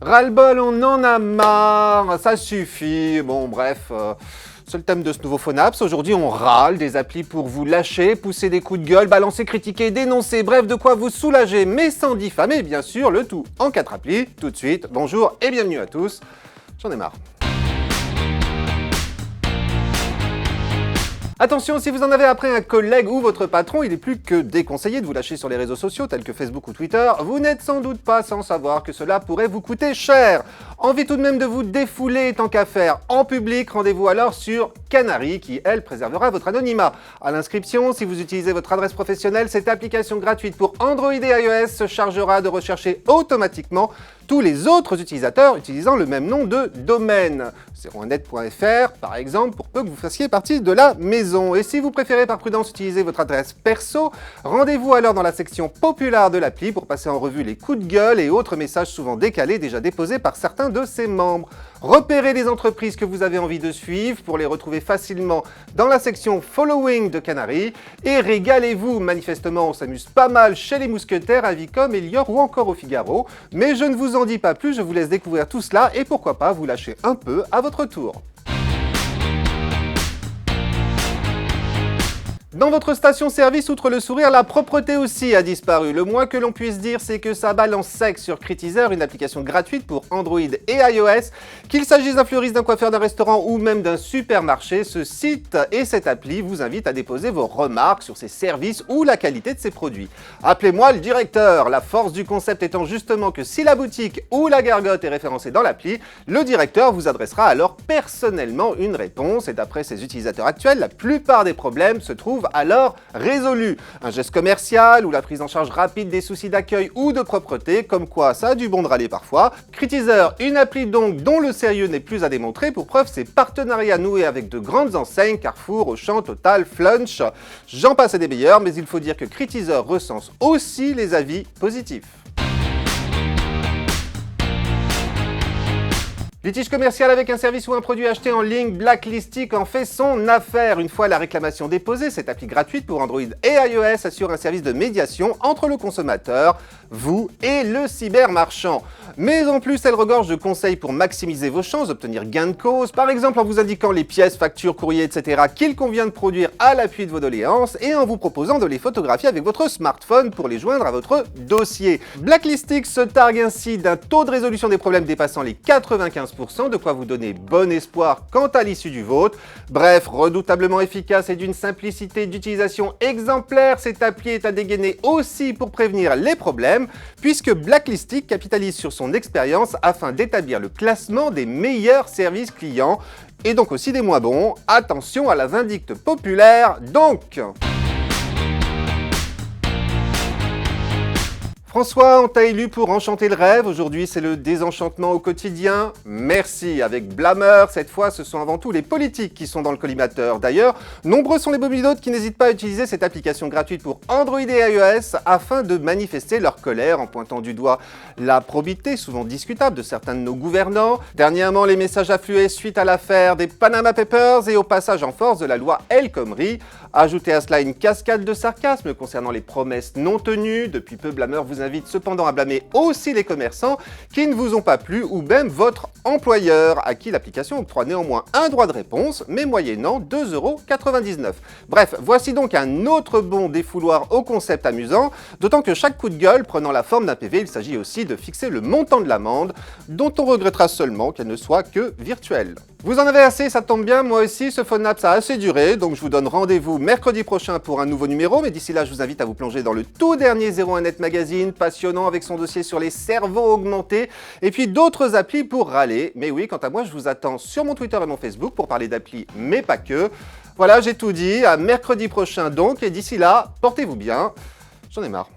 Ras-le-bol, on en a marre, ça suffit. Bon, bref, c'est le thème de ce nouveau Phonaps. Aujourd'hui, on râle des applis pour vous lâcher, pousser des coups de gueule, balancer, critiquer, dénoncer, bref, de quoi vous soulager, mais sans diffamer, bien sûr, le tout en 4 applis. Tout de suite, bonjour et bienvenue à tous. J'en ai marre. Attention, si vous en avez après un collègue ou votre patron, il est plus que déconseillé de vous lâcher sur les réseaux sociaux tels que Facebook ou Twitter. Vous n'êtes sans doute pas sans savoir que cela pourrait vous coûter cher. Envie tout de même de vous défouler tant qu'à faire en public, rendez-vous alors sur Canary qui, elle, préservera votre anonymat. À l'inscription, si vous utilisez votre adresse professionnelle, cette application gratuite pour Android et iOS se chargera de rechercher automatiquement tous les autres utilisateurs utilisant le même nom de domaine. 01net.fr par exemple, pour peu que vous fassiez partie de la maison. Et si vous préférez par prudence utiliser votre adresse perso, rendez-vous alors dans la section populaire de l'appli pour passer en revue les coups de gueule et autres messages souvent décalés déjà déposés par certains de ses membres. Repérez les entreprises que vous avez envie de suivre pour les retrouver facilement dans la section Following de Canary. Et régalez-vous, manifestement on s'amuse pas mal chez les mousquetaires, à Vicom, Elior ou encore au Figaro. Mais je ne vous en dis pas plus, je vous laisse découvrir tout cela et pourquoi pas vous lâcher un peu à votre tour. Dans votre station-service, outre le sourire, la propreté aussi a disparu. Le moins que l'on puisse dire, c'est que ça balance sec sur Critizer, une application gratuite pour Android et iOS. Qu'il s'agisse d'un fleuriste, d'un coiffeur, d'un restaurant ou même d'un supermarché, ce site et cette appli vous invitent à déposer vos remarques sur ses services ou la qualité de ses produits. Appelez-moi le directeur. La force du concept étant justement que si la boutique ou la gargote est référencée dans l'appli, le directeur vous adressera alors personnellement une réponse. Et d'après ses utilisateurs actuels, la plupart des problèmes se trouvent alors résolu. Un geste commercial ou la prise en charge rapide des soucis d'accueil ou de propreté, comme quoi ça a du bon de râler parfois. Critizer, une appli donc dont le sérieux n'est plus à démontrer, pour preuve ses partenariats noués avec de grandes enseignes, Carrefour, Auchan, Total, Flunch, j'en passe et des meilleurs, mais il faut dire que Critizer recense aussi les avis positifs. Litige commercial avec un service ou un produit acheté en ligne, Blacklistic en fait son affaire. Une fois la réclamation déposée, cette appli gratuite pour Android et iOS assure un service de médiation entre le consommateur, vous et le cybermarchand. Mais en plus, elle regorge de conseils pour maximiser vos chances d'obtenir gain de cause, par exemple en vous indiquant les pièces, factures, courriers, etc. qu'il convient de produire à l'appui de vos doléances et en vous proposant de les photographier avec votre smartphone pour les joindre à votre dossier. Blacklistic se targue ainsi d'un taux de résolution des problèmes dépassant les 95%, de quoi vous donner bon espoir quant à l'issue du vôtre. Bref, redoutablement efficace et d'une simplicité d'utilisation exemplaire, cette appli est à dégainer aussi pour prévenir les problèmes, puisque Blacklistic capitalise sur son expérience afin d'établir le classement des meilleurs services clients, et donc aussi des moins bons. Attention à la vindicte populaire, donc! François, on t'a élu pour enchanter le rêve. Aujourd'hui, c'est le désenchantement au quotidien. Merci. Avec Blameur, cette fois, ce sont avant tout les politiques qui sont dans le collimateur. D'ailleurs, nombreux sont les bobilotes qui n'hésitent pas à utiliser cette application gratuite pour Android et iOS afin de manifester leur colère en pointant du doigt la probité, souvent discutable, de certains de nos gouvernants. Dernièrement, les messages affluaient suite à l'affaire des Panama Papers et au passage en force de la loi El Khomri. Ajoutez à cela une cascade de sarcasme concernant les promesses non tenues. Depuis peu, Blameur vous invite cependant à blâmer aussi les commerçants qui ne vous ont pas plu ou même votre employeur, à qui l'application octroie néanmoins un droit de réponse, mais moyennant 2,99 €. Bref, voici donc un autre bon défouloir au concept amusant, d'autant que chaque coup de gueule prenant la forme d'un PV, il s'agit aussi de fixer le montant de l'amende, dont on regrettera seulement qu'elle ne soit que virtuelle. Vous en avez assez, ça tombe bien, moi aussi, ce Phonaps a assez duré, donc je vous donne rendez-vous mercredi prochain pour un nouveau numéro, mais d'ici là, je vous invite à vous plonger dans le tout dernier 01net Magazine, passionnant avec son dossier sur les cerveaux augmentés, et puis d'autres applis pour râler. Mais oui, quant à moi, je vous attends sur mon Twitter et mon Facebook pour parler d'applis, mais pas que. Voilà, j'ai tout dit, à mercredi prochain donc, et d'ici là, portez-vous bien, j'en ai marre.